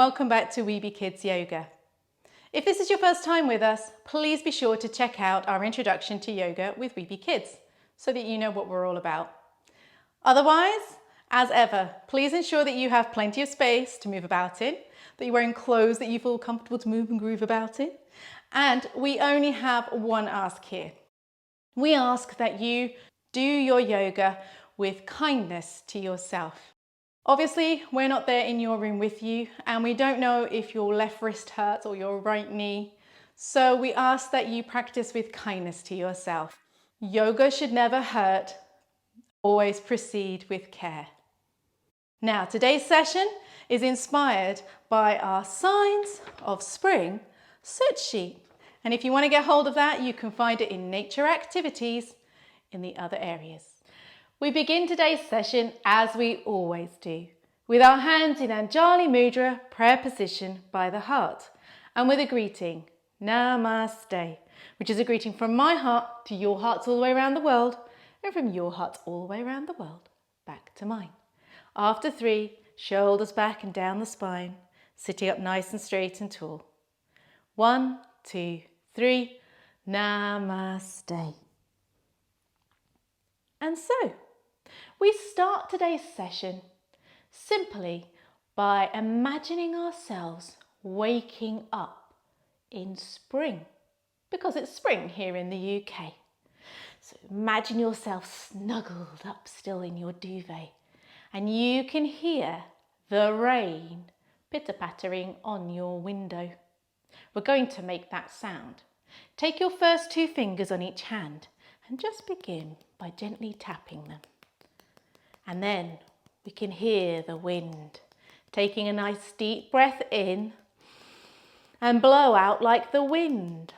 welcome back to Weeby Kids Yoga. If this is your first time with us, please be sure to check out our introduction to yoga with Weeby Kids so that you know what we're all about. Otherwise, as ever, please ensure that you have plenty of space to move about in, that you're wearing clothes that you feel comfortable to move and groove about in, and we only have one ask here. We ask that you do your yoga with kindness to yourself. Obviously, we're not there in your room with you, and we don't know if your left wrist hurts or your right knee. So we ask that you practice with kindness to yourself. Yoga should never hurt. Always proceed with care. Now, today's session is inspired by our Signs of Spring search sheet. And if you want to get hold of that, you can find it in Nature Activities in the other areas. We begin today's session as we always do, with our hands in Anjali Mudra, prayer position by the heart, and with a greeting, Namaste, which is a greeting from my heart to your hearts all the way around the world, and from your hearts all the way around the world, back to mine. After 3, shoulders back and down the spine, sitting up nice and straight and tall. 1, 2, 3, Namaste. And so, we start today's session simply by imagining ourselves waking up in spring, because it's spring here in the UK. So imagine yourself snuggled up still in your duvet, and you can hear the rain pitter-pattering on your window. We're going to make that sound. Take your first 2 fingers on each hand and just begin by gently tapping them. And then we can hear the wind, taking a nice deep breath in and blow out like the wind.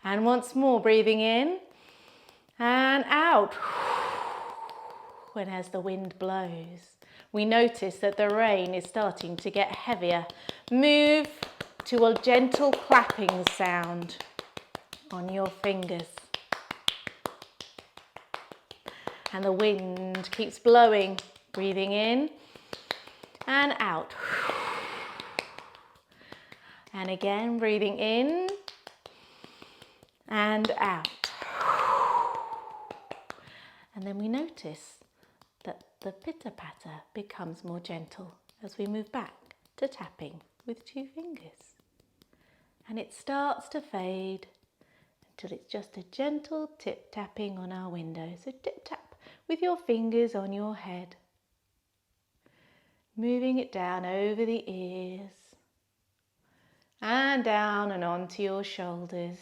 And once more, breathing in and out. And as the wind blows, we notice that the rain is starting to get heavier. Move to a gentle clapping sound on your fingers. And the wind keeps blowing, breathing in and out. And again, breathing in and out. And then we notice that the pitter-patter becomes more gentle as we move back to tapping with 2 fingers. And it starts to fade until it's just a gentle tip-tapping on our window. So tip-tap with your fingers on your head, moving it down over the ears and down and onto your shoulders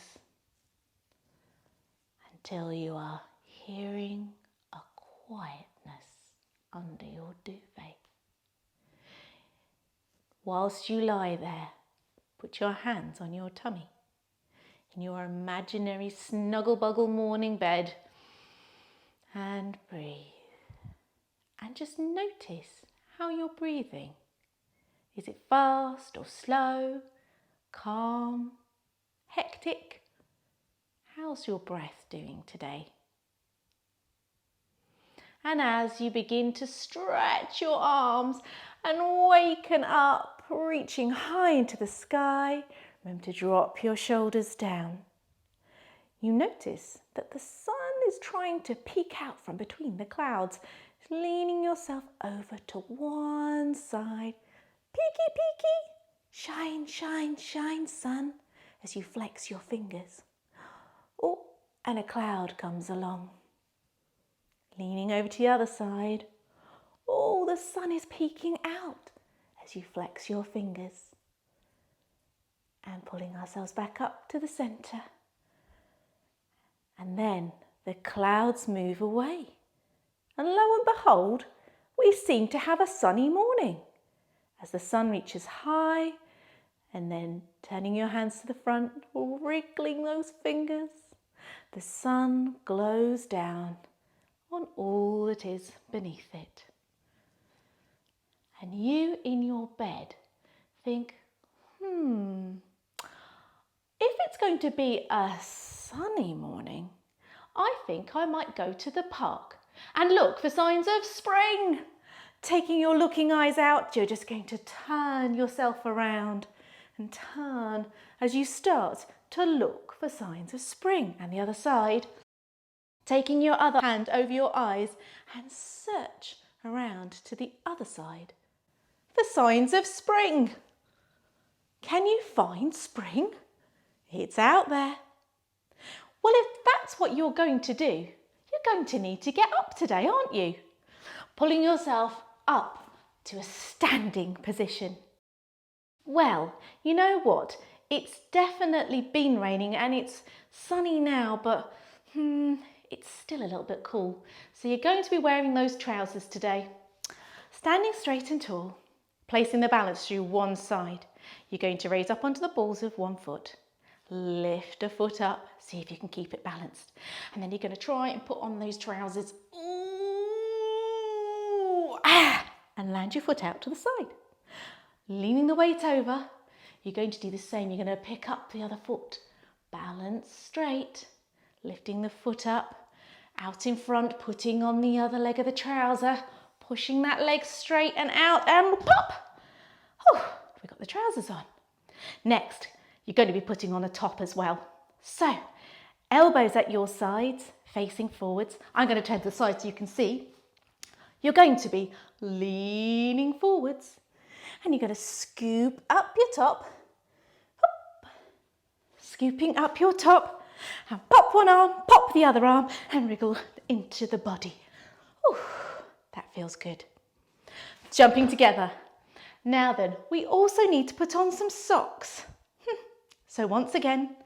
until you are hearing a quietness under your duvet. Whilst you lie there, put your hands on your tummy in your imaginary snuggle-buggle morning bed and breathe. And just notice how you're breathing. Is it fast or slow, calm, hectic? How's your breath doing today? And as you begin to stretch your arms and waken up, reaching high into the sky, remember to drop your shoulders down. You notice that the sun is trying to peek out from between the clouds, leaning yourself over to one side. Peeky, peeky, shine, shine, shine, sun, as you flex your fingers. Oh, and a cloud comes along. Leaning over to the other side. Oh, the sun is peeking out as you flex your fingers. And pulling ourselves back up to the centre. And then the clouds move away. And lo and behold, we seem to have a sunny morning. As the sun reaches high, and then turning your hands to the front, wriggling those fingers, the sun glows down on all that is beneath it. And you in your bed think, if it's going to be a sunny morning, I think I might go to the park and look for signs of spring. Taking your looking eyes out, you're just going to turn yourself around and turn as you start to look for signs of spring. And the other side, taking your other hand over your eyes and search around to the other side for signs of spring. Can you find spring? It's out there. Well, if that's what you're going to do, you're going to need to get up today, aren't you? Pulling yourself up to a standing position. Well, you know what? It's definitely been raining and it's sunny now, but it's still a little bit cool. So you're going to be wearing those trousers today. Standing straight and tall, placing the balance through one side. You're going to raise up onto the balls of one foot. Lift a foot up, see if you can keep it balanced. And then you're going to try and put on those trousers. Ooh, and land your foot out to the side. Leaning the weight over, you're going to do the same. You're going to pick up the other foot. Balance straight, lifting the foot up, out in front, putting on the other leg of the trouser, pushing that leg straight and out and pop. Oh, we've got the trousers on. Next, you're going to be putting on a top as well. So, elbows at your sides, facing forwards. I'm going to turn to the side so you can see. You're going to be leaning forwards and you're going to scoop up your top, hop, scooping up your top and pop one arm, pop the other arm and wriggle into the body. Ooh, that feels good. Jumping together. Now then, we also need to put on some socks. So once again,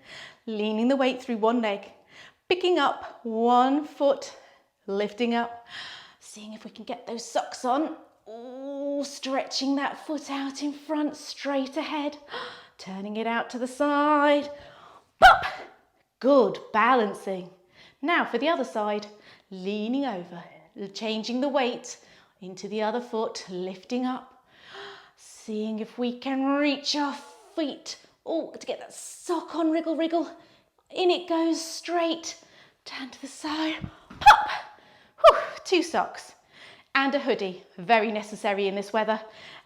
leaning the weight through one leg, picking up one foot, lifting up, seeing if we can get those socks on. Ooh, stretching that foot out in front, straight ahead, turning it out to the side. Pop! Good, balancing. Now for the other side, leaning over, changing the weight into the other foot, lifting up, seeing if we can reach our feet. Oh, to get that sock on, wriggle, wriggle. In it goes, straight. Turn to the side, pop. Whew, 2 socks and a hoodie, very necessary in this weather.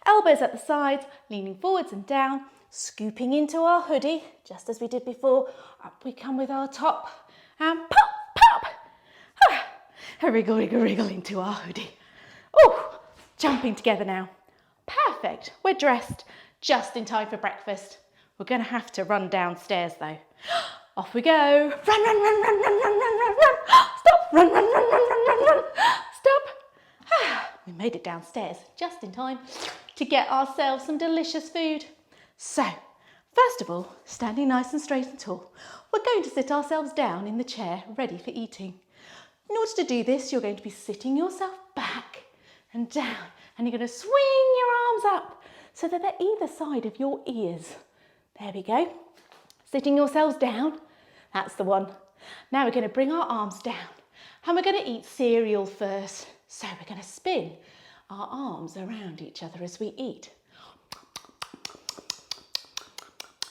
Elbows at the sides, leaning forwards and down, scooping into our hoodie, just as we did before. Up we come with our top and pop, pop. Wriggle, wriggle, wriggle into our hoodie. Oh, jumping together now. Perfect, we're dressed just in time for breakfast. We're going to have to run downstairs though. Off we go. Run, run, run, run, run, run, run, run, run. Stop. Run, run, run, run, run, run, run. Stop. We made it downstairs just in time to get ourselves some delicious food. So, first of all, standing nice and straight and tall, we're going to sit ourselves down in the chair ready for eating. In order to do this, you're going to be sitting yourself back and down, and you're going to swing your arms up so that they're either side of your ears. There we go. Sitting yourselves down, that's the one. Now we're going to bring our arms down and we're going to eat cereal first. So we're going to spin our arms around each other as we eat.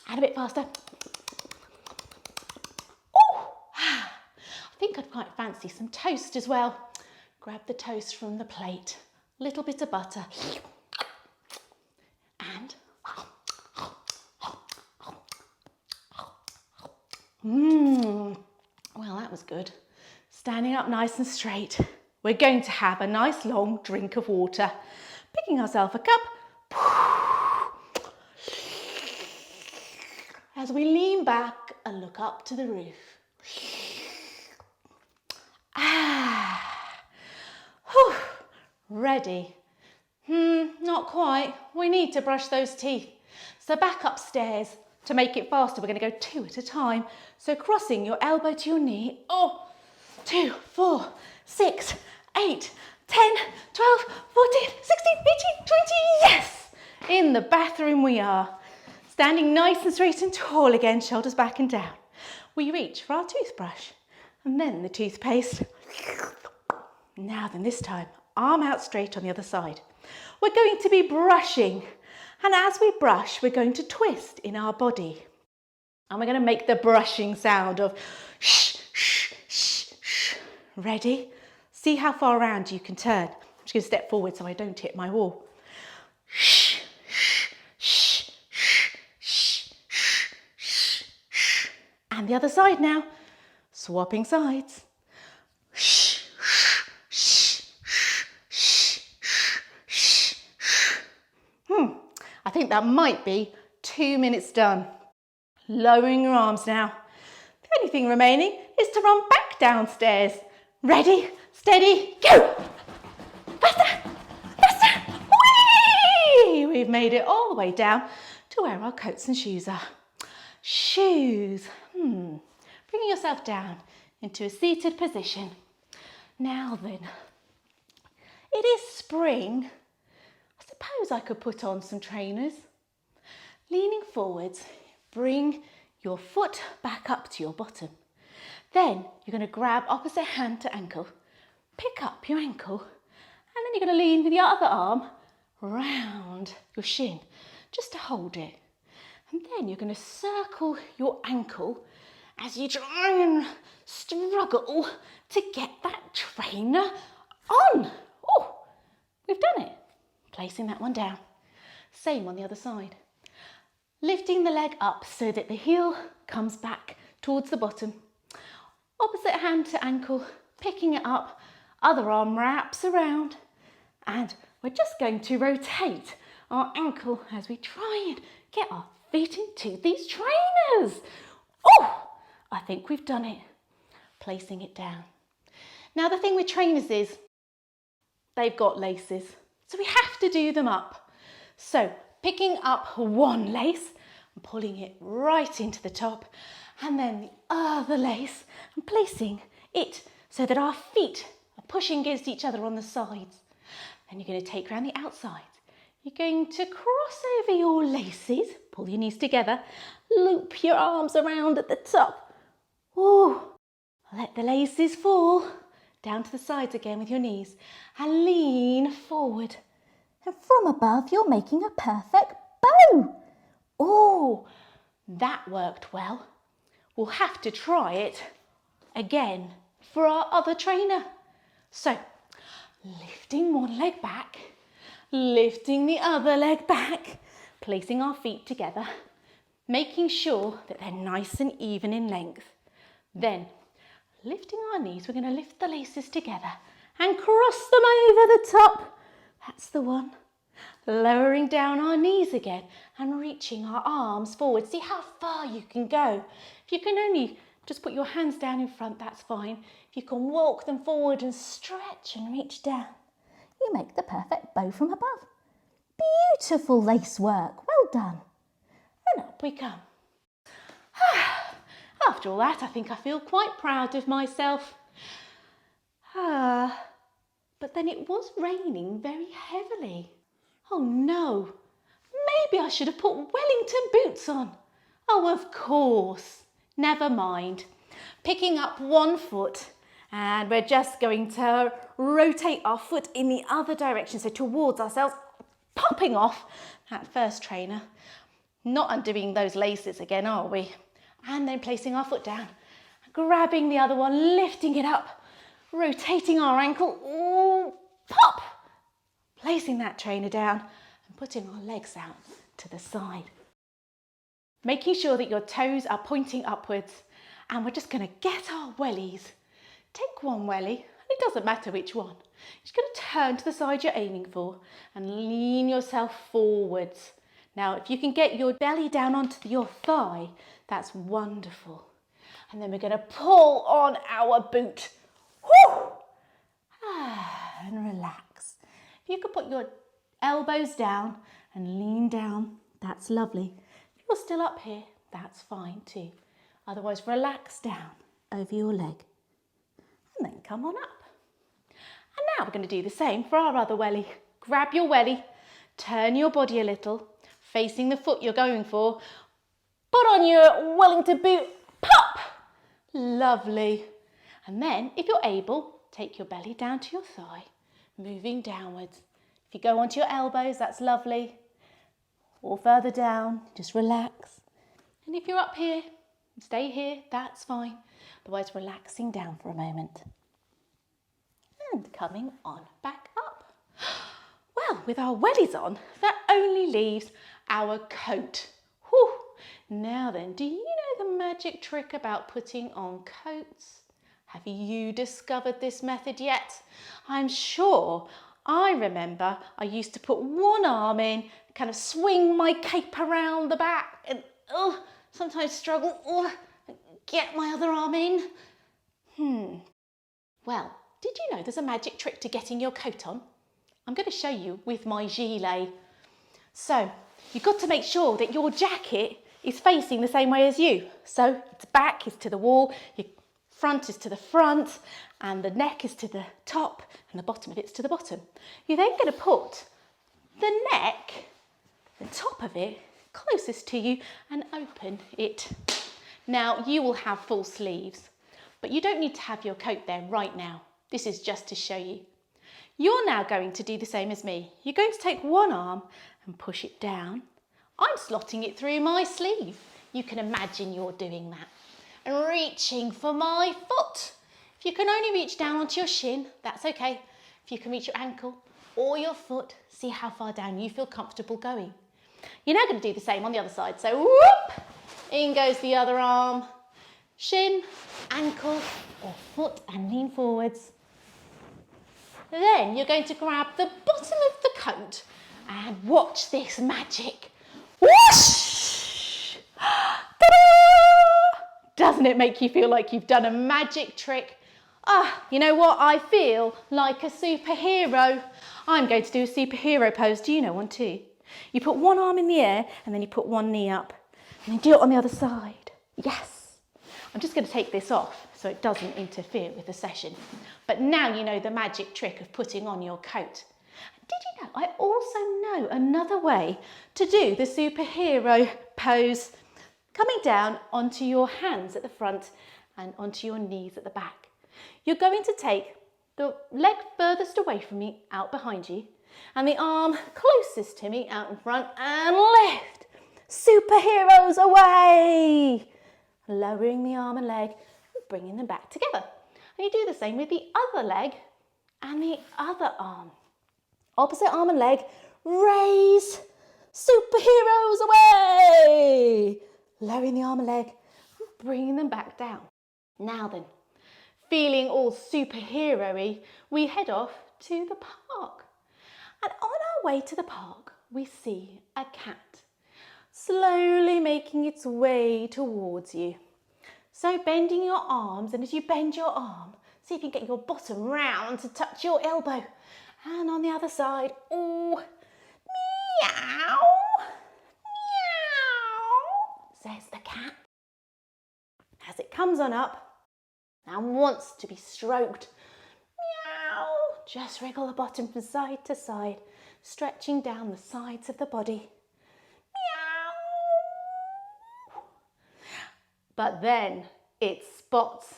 And a bit faster. Oh, I think I'd quite fancy some toast as well. Grab the toast from the plate, little bit of butter, and well, that was good. Standing up nice and straight. We're going to have a nice long drink of water. Picking ourselves a cup. As we lean back and look up to the roof. Whew. Ready? Not quite. We need to brush those teeth. So back upstairs. To make it faster, we're going to go 2 at a time. So crossing your elbow to your knee. 2, 4, 6, 8, 10, 12, 14, 16, 18, 20. Yes! In the bathroom we are. Standing nice and straight and tall again, shoulders back and down. We reach for our toothbrush and then the toothpaste. Now then, this time, arm out straight on the other side. We're going to be brushing. And as we brush, we're going to twist in our body. And we're going to make the brushing sound of shh, shh, shh, shh. Ready? See how far around you can turn. I'm just going to step forward so I don't hit my wall. Shh, shh, shh, shh, shh, shh, shh, shh. And the other side now. Swapping sides. Shh, shh, shh, shh, shh, shh, shh. I think that might be 2 minutes done. Lowering your arms now. The only thing remaining is to run back downstairs. Ready, steady, go! Faster, faster, whee! We've made it all the way down to where our coats and shoes are. Shoes. Bringing yourself down into a seated position. Now then, it is spring. I suppose I could put on some trainers. Leaning forwards, bring your foot back up to your bottom. Then you're going to grab opposite hand to ankle, pick up your ankle, and then you're going to lean with your other arm round your shin just to hold it. And then you're going to circle your ankle as you try and struggle to get that trainer on. Oh, we've done it. Placing that one down. Same on the other side. Lifting the leg up so that the heel comes back towards the bottom. Opposite hand to ankle, picking it up, other arm wraps around, and we're just going to rotate our ankle as we try and get our feet into these trainers. Oh, I think we've done it. Placing it down. Now the thing with trainers is they've got laces, so we have to do them up. So picking up one lace and pulling it right into the top, and then the other lace and placing it so that our feet are pushing against each other on the sides. Then you're going to take around the outside. You're going to cross over your laces, pull your knees together, loop your arms around at the top. Ooh, let the laces fall down to the sides again with your knees and lean forward. And from above, you're making a perfect bow. Oh, that worked well. We'll have to try it again for our other trainer. So, lifting one leg back, lifting the other leg back, placing our feet together, making sure that they're nice and even in length. Then, lifting our knees, we're going to lift the laces together and cross them over the top. That's the one. Lowering down our knees again and reaching our arms forward. See how far you can go. If you can only just put your hands down in front, that's fine. If you can walk them forward and stretch and reach down, you make the perfect bow from above. Beautiful lace work. Well done. And up we come. After all that, I think I feel quite proud of myself. But then it was raining very heavily. Oh no, maybe I should have put Wellington boots on. Oh, of course. Never mind. Picking up one foot, and we're just going to rotate our foot in the other direction, so towards ourselves, popping off that first trainer. Not undoing those laces again, are we? And then placing our foot down, grabbing the other one, lifting it up, rotating our ankle, ooh, pop! Placing that trainer down and putting our legs out to the side. Making sure that your toes are pointing upwards, and we're just going to get our wellies. Take one welly, and it doesn't matter which one. You're just going to turn to the side you're aiming for and lean yourself forwards. Now, if you can get your belly down onto your thigh, that's wonderful. And then we're going to pull on our boot. Whoo! And relax. If you could put your elbows down and lean down, that's lovely. If you're still up here, that's fine too. Otherwise, relax down over your leg and then come on up. And now we're going to do the same for our other welly. Grab your welly, turn your body a little, facing the foot you're going for. Put on your Wellington boot, pop! Lovely. And then, if you're able, take your belly down to your thigh, moving downwards. If you go onto your elbows, that's lovely. Or further down, just relax. And if you're up here, stay here, that's fine. Otherwise, relaxing down for a moment. And coming on back up. Now, with our wellies on, that only leaves our coat. Whew. Now then, do you know the magic trick about putting on coats? Have you discovered this method yet? I'm sure I remember I used to put one arm in, kind of swing my cape around the back and sometimes struggle, get my other arm in. Well, did you know there's a magic trick to getting your coat on? I'm going to show you with my gilet. So you've got to make sure that your jacket is facing the same way as you. So its back is to the wall, your front is to the front, and the neck is to the top, and the bottom of it's to the bottom. You're then going to put the neck, the top of it, closest to you and open it. Now you will have full sleeves, but you don't need to have your coat there right now. This is just to show you. You're now going to do the same as me. You're going to take one arm and push it down. I'm slotting it through my sleeve. You can imagine you're doing that. And reaching for my foot. If you can only reach down onto your shin, that's okay. If you can reach your ankle or your foot, see how far down you feel comfortable going. You're now going to do the same on the other side. So whoop, in goes the other arm. Shin, ankle or foot and lean forwards. Then you're going to grab the bottom of the coat and watch this magic. Whoosh! Ta-da! Doesn't it make you feel like you've done a magic trick? You know what? I feel like a superhero. I'm going to do a superhero pose. Do you know one too? You put one arm in the air and then you put one knee up. And then do it on the other side. Yes. I'm just going to take this off so it doesn't interfere with the session. But now you know the magic trick of putting on your coat. Did you know I also know another way to do the superhero pose? Coming down onto your hands at the front and onto your knees at the back. You're going to take the leg furthest away from me out behind you and the arm closest to me out in front and lift. Superheroes away! Lowering the arm and leg, bringing them back together. And you do the same with the other leg and the other arm. Opposite arm and leg, raise, superheroes away! Lowering the arm and leg, bringing them back down. Now then, feeling all superhero-y, we head off to the park. And on our way to the park, we see a cat, slowly making its way towards you. So bending your arms, and as you bend your arm, see if you can get your bottom round to touch your elbow. And on the other side, ooh, meow, meow, says the cat. As it comes on up and wants to be stroked, meow, just wriggle the bottom from side to side, stretching down the sides of the body. But then it spots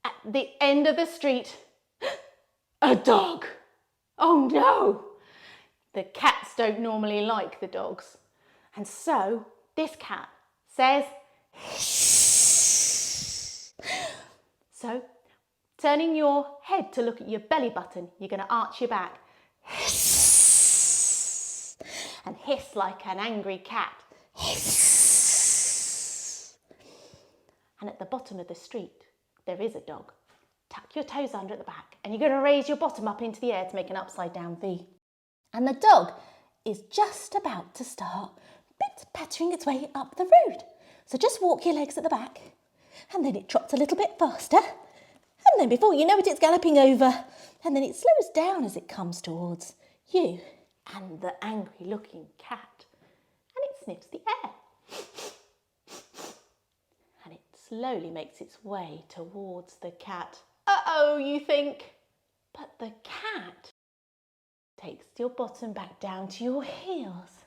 at the end of the street a dog. Oh no! The cats don't normally like the dogs. And so this cat says, hiss. So turning your head to look at your belly button, you're going to arch your back. Hiss. And hiss like an angry cat. Hiss. And at the bottom of the street, there is a dog. Tuck your toes under at the back and you're going to raise your bottom up into the air to make an upside down V. And the dog is just about to start pattering its way up the road. So just walk your legs at the back and then it trots a little bit faster. And then before you know it, it's galloping over. And then it slows down as it comes towards you and the angry looking cat. And it sniffs the air. And it slowly makes its way towards the cat. Uh-oh, you think. But the cat takes your bottom back down to your heels,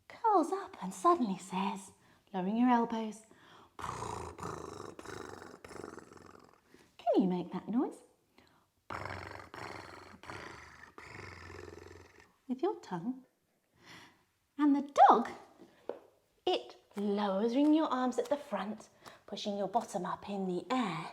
curls up and suddenly says, lowering your elbows, can you make that noise? With your tongue. And the dog, it lowering your arms at the front, pushing your bottom up in the air.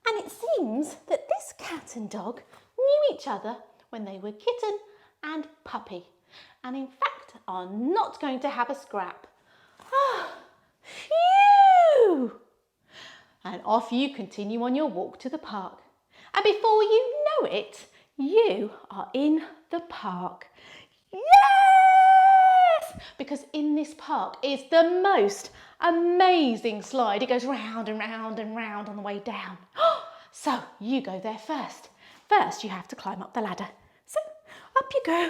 And it seems that this cat cat and dog knew each other when they were kitten and puppy, and in fact are not going to have a scrap. Ah, phew! And off you continue on your walk to the park. And before you know it, you are in the park. Yes! Because in this park is the most amazing slide. It goes round and round and round on the way down. So you go there first. First you have to climb up the ladder. So up you go.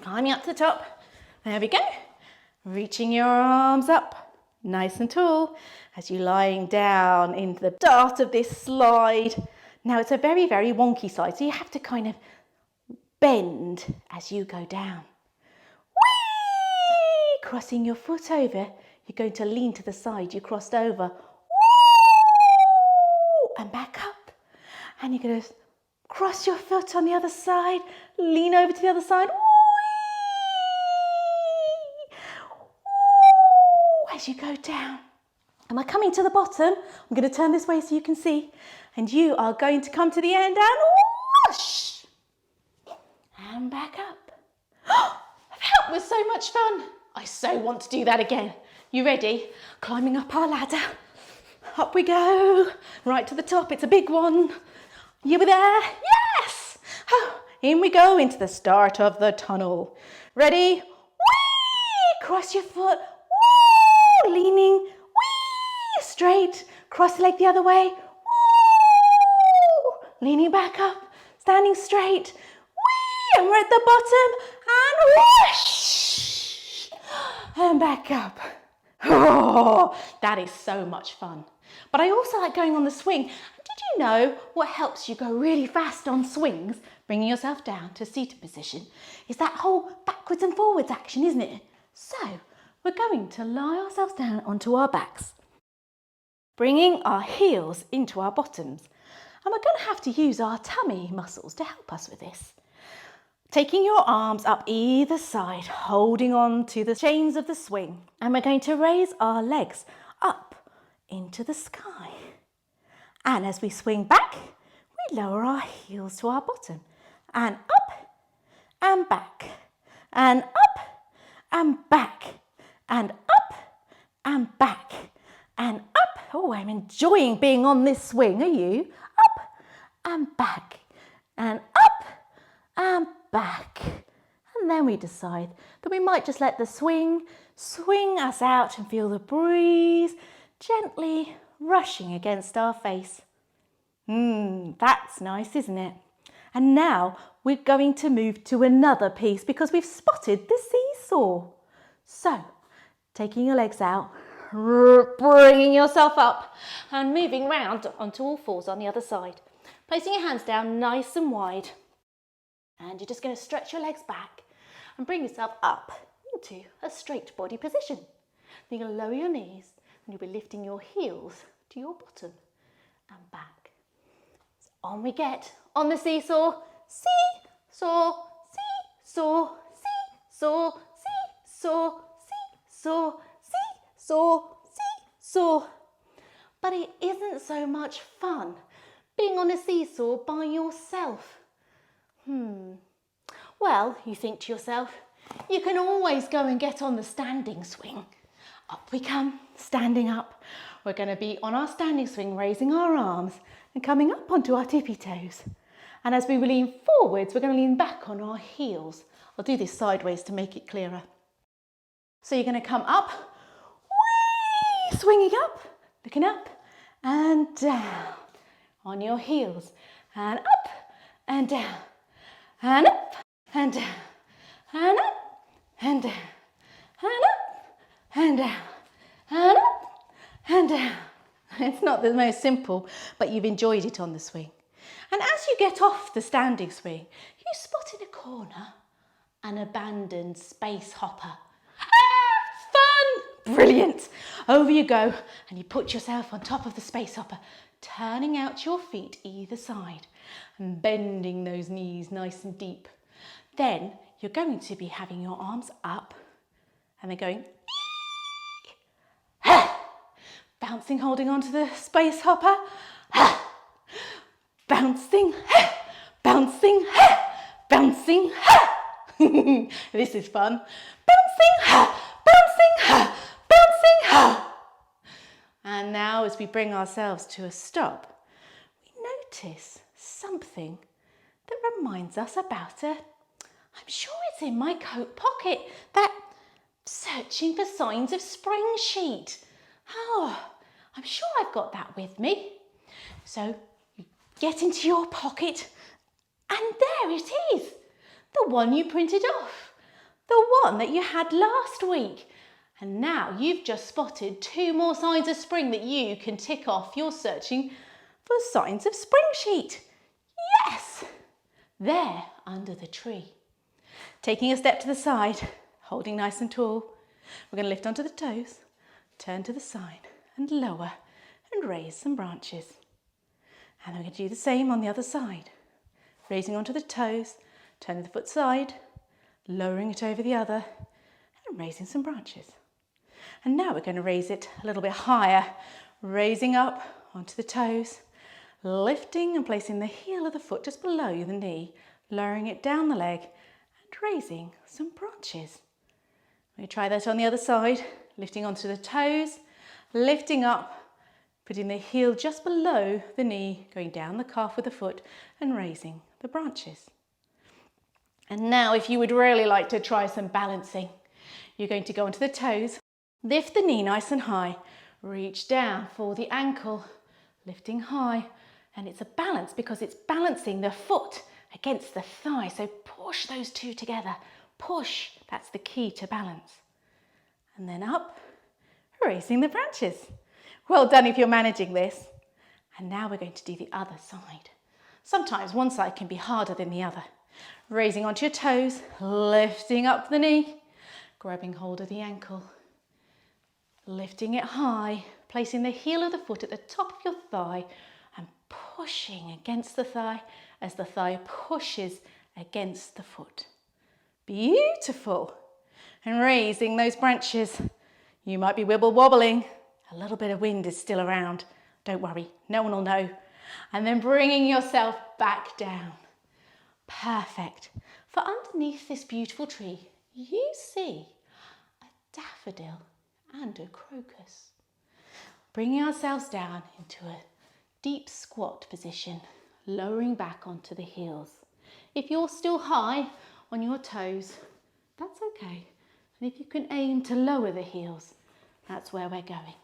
Climbing up to the top. There we go. Reaching your arms up, nice and tall, as you're lying down in the start of this slide. Now it's a very, very wonky slide, so you have to kind of bend as you go down. Whee! Crossing your foot over, you're going to lean to the side you crossed over. Woo! And back up. And you're going to cross your foot on the other side, lean over to the other side. As you go down. And we're coming to the bottom. I'm going to turn this way so you can see. And you are going to come to the end and whoosh! And back up. That was so much fun. I so want to do that again. You ready? Climbing up our ladder. Up we go. Right to the top. It's a big one. You were there? Yes! Oh, in we go into the start of the tunnel. Ready? Whee! Cross your foot. Leaning, whee, straight, cross the leg the other way, woo, leaning back up, standing straight, whee, and we're at the bottom, and whoosh, and back up. Oh, that is so much fun. But I also like going on the swing. Did you know what helps you go really fast on swings, bringing yourself down to seated position, is that whole backwards and forwards action, isn't it? So, we're going to lie ourselves down onto our backs, bringing our heels into our bottoms. And we're going to have to use our tummy muscles to help us with this. Taking your arms up either side, holding on to the chains of the swing. And we're going to raise our legs up into the sky. And as we swing back, we lower our heels to our bottom. And up and back, and up and back. And up and back and up. Oh, I'm enjoying being on this swing. Are you? Up and back and up and back. And then we decide that we might just let the swing us out and feel the breeze gently rushing against our face. That's nice, isn't it? And now we're going to move to another piece because we've spotted the seesaw. So, taking your legs out, bringing yourself up and moving round onto all fours on the other side. Placing your hands down nice and wide. And you're just going to stretch your legs back and bring yourself up into a straight body position. Then you're going to lower your knees and you'll be lifting your heels to your bottom and back. So on we get on the seesaw. Seesaw, seesaw, seesaw, seesaw. Seesaw, seesaw, seesaw. But it isn't so much fun being on a seesaw by yourself. Well, you think to yourself, you can always go and get on the standing swing. Up we come, standing up. We're going to be on our standing swing, raising our arms and coming up onto our tippy toes. And as we lean forwards, we're going to lean back on our heels. I'll do this sideways to make it clearer. So you're going to come up, whee, swinging up, looking up and down on your heels and up and down and up and down and up and down and up and down and up and down. It's not the most simple, but you've enjoyed it on the swing. And as you get off the standing swing, you spot in a corner an abandoned space hopper. Brilliant. Over you go and you put yourself on top of the space hopper, turning out your feet either side and bending those knees nice and deep. Then you're going to be having your arms up and they're going bouncing, holding onto the space hopper, bouncing, bouncing, bouncing. This is fun. Bouncing, bouncing, bouncing. And now as we bring ourselves to a stop, we notice something that reminds us about I'm sure it's in my coat pocket, that searching for signs of spring sheet. Oh, I'm sure I've got that with me. So you get into your pocket and there it is, the one you printed off, the one that you had last week. And now you've just spotted 2 more signs of spring that you can tick off your searching for signs of spring sheet. Yes! There under the tree. Taking a step to the side, holding nice and tall, we're going to lift onto the toes, turn to the side and lower and raise some branches. And we're going to do the same on the other side. Raising onto the toes, turning the foot side, lowering it over the other and raising some branches. And now we're going to raise it a little bit higher, raising up onto the toes, lifting and placing the heel of the foot just below the knee, lowering it down the leg and raising some branches. We try that on the other side, lifting onto the toes, lifting up, putting the heel just below the knee, going down the calf with the foot and raising the branches. And now if you would really like to try some balancing, you're going to go onto the toes, lift the knee nice and high, reach down for the ankle, lifting high, and it's a balance because it's balancing the foot against the thigh. So push those two together, push, that's the key to balance. And then up, raising the branches. Well done if you're managing this. And now we're going to do the other side. Sometimes one side can be harder than the other. Raising onto your toes, lifting up the knee, grabbing hold of the ankle, lifting it high, placing the heel of the foot at the top of your thigh and pushing against the thigh as the thigh pushes against the foot. Beautiful. And raising those branches. You might be wibble wobbling. A little bit of wind is still around. Don't worry, no one will know. And then bringing yourself back down. Perfect. For underneath this beautiful tree, you see a daffodil and a crocus. Bringing ourselves down into a deep squat position, lowering back onto the heels. If you're still high on your toes, that's okay. And if you can aim to lower the heels, that's where we're going.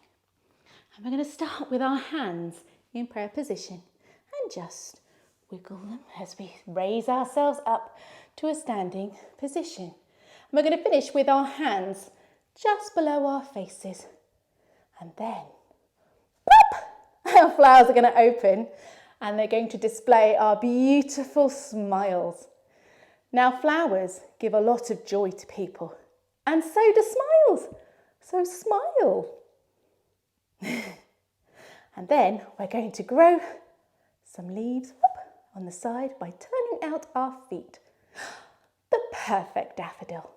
And we're going to start with our hands in prayer position and just wiggle them as we raise ourselves up to a standing position. And we're going to finish with our hands just below our faces. And then, pop, our flowers are going to open and they're going to display our beautiful smiles. Now, flowers give a lot of joy to people, and so do smiles. So smile. And then we're going to grow some leaves on the side by turning out our feet. The perfect daffodil.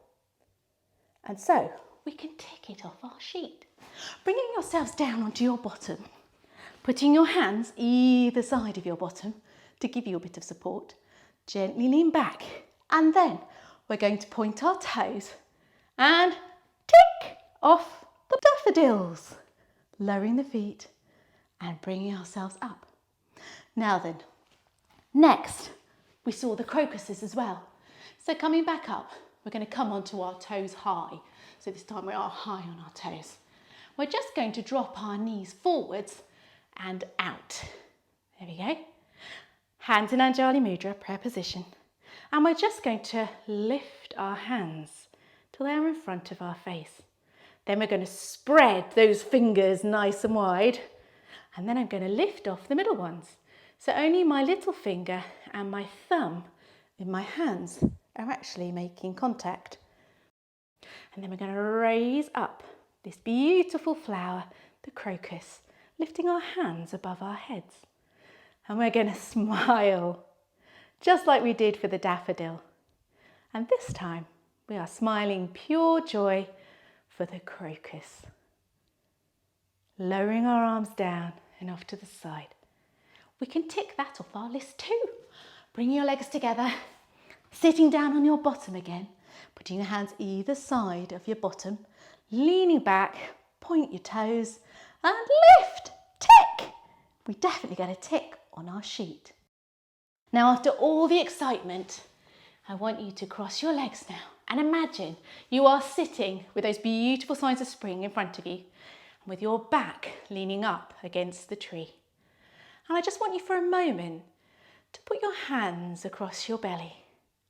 And so we can tick it off our sheet. Bringing yourselves down onto your bottom, putting your hands either side of your bottom to give you a bit of support. Gently lean back, and then we're going to point our toes and tick off the daffodils, lowering the feet and bringing ourselves up. Now then, next we saw the crocuses as well. So coming back up, we're going to come onto our toes high. So this time we are high on our toes. We're just going to drop our knees forwards and out. There we go. Hands in Anjali Mudra, prayer position. And we're just going to lift our hands till they're in front of our face. Then we're going to spread those fingers nice and wide. And then I'm going to lift off the middle ones. So only my little finger and my thumb in my hands are actually making contact. And then we're going to raise up this beautiful flower, the crocus, lifting our hands above our heads. And we're going to smile, just like we did for the daffodil. And this time we are smiling pure joy for the crocus. Lowering our arms down and off to the side. we can tick that off our list too. Bring your legs together, sitting down on your bottom again, putting your hands either side of your bottom, leaning back, point your toes and lift, tick. We definitely get a tick on our sheet. Now after all the excitement, I want you to cross your legs now and imagine you are sitting with those beautiful signs of spring in front of you and with your back leaning up against the tree. And I just want you for a moment to put your hands across your belly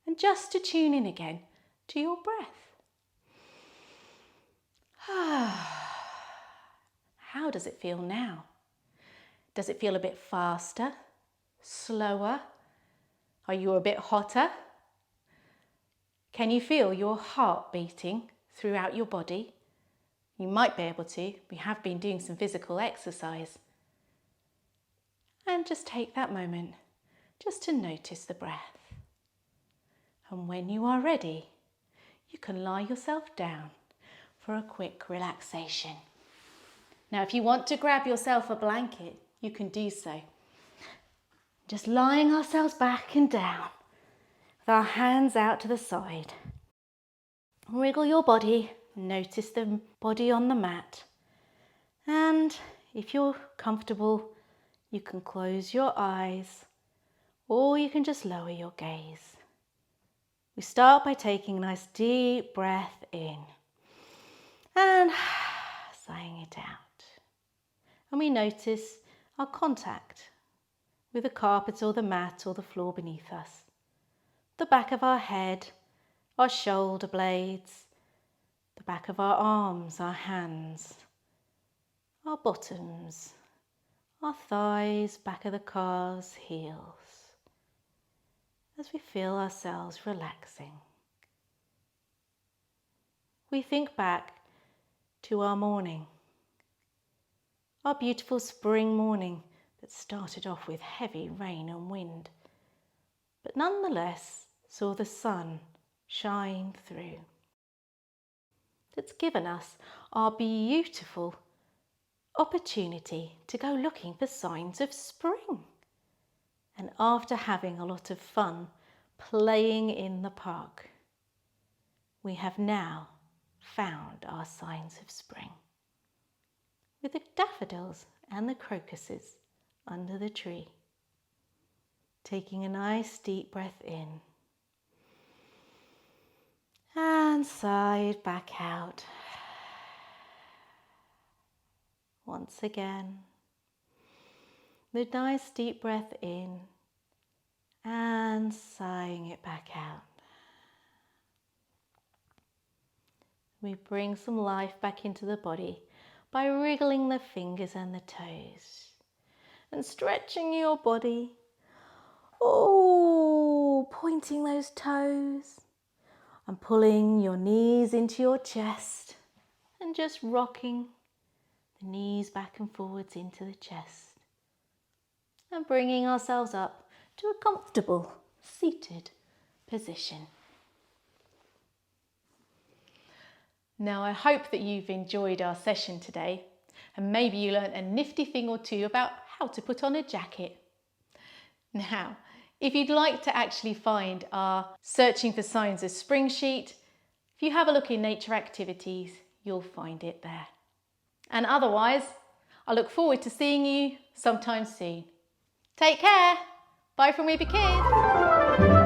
and just to tune in again to your breath. How does it feel now? Does it feel a bit faster, slower? Are you a bit hotter? Can you feel your heart beating throughout your body? You might be able to. We have been doing some physical exercise. And just take that moment just to notice the breath. And when you are ready, you can lie yourself down for a quick relaxation. Now, if you want to grab yourself a blanket, you can do so. Just lying ourselves back and down with our hands out to the side. Wriggle your body, notice the body on the mat. And if you're comfortable, you can close your eyes or you can just lower your gaze. We start by taking a nice deep breath in and sighing it out. And we notice our contact with the carpet or the mat or the floor beneath us. The back of our head, our shoulder blades, the back of our arms, our hands, our bottoms, our thighs, back of the calves, heels, as we feel ourselves relaxing. We think back to our morning, our beautiful spring morning that started off with heavy rain and wind, but nonetheless saw the sun shine through. It's given us our beautiful opportunity to go looking for signs of spring. And after having a lot of fun playing in the park, we have now found our signs of spring, with the daffodils and the crocuses under the tree. Taking a nice deep breath in and sigh it back out. Once again, the nice deep breath in and sighing it back out. We bring some life back into the body by wriggling the fingers and the toes and stretching your body. Oh, pointing those toes and pulling your knees into your chest and just rocking the knees back and forwards into the chest and bringing ourselves up to a comfortable seated position. Now, I hope that you've enjoyed our session today and maybe you learnt a nifty thing or two about how to put on a jacket. Now, if you'd like to actually find our Searching for Signs of Spring sheet, if you have a look in Nature Activities, you'll find it there. And otherwise, I look forward to seeing you sometime soon. Take care. Bye from Weeby Kids.